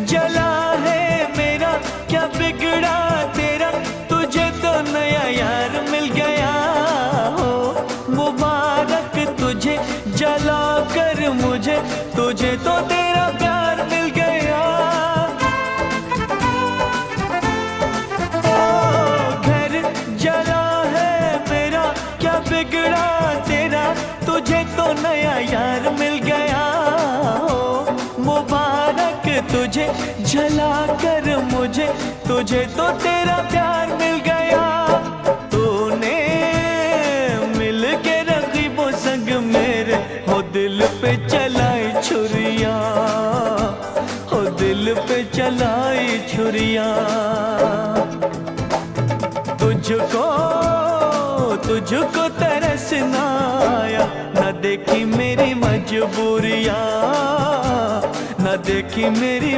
जला है मेरा, क्या बिगड़ा तेरा, तुझे तो नया यार मिल गया हो। मुबारक तुझे जला कर मुझे, तुझे तो तेरा प्यार मिल गया। ओ घर जला है मेरा, क्या बिगड़ा तेरा, तुझे तो नया यार मिल गया हो। मुबारक तुझे जला कर मुझे, तुझे तो तेरा प्यार मिल गया। तूने मिल के रकीबों संग मेरे, हो दिल पे चलाई छुरियां, हो दिल पे चलाई छुरियां। तुझको तरस ना आया, न देखी मेरी मजबूरियां, न देखी मेरी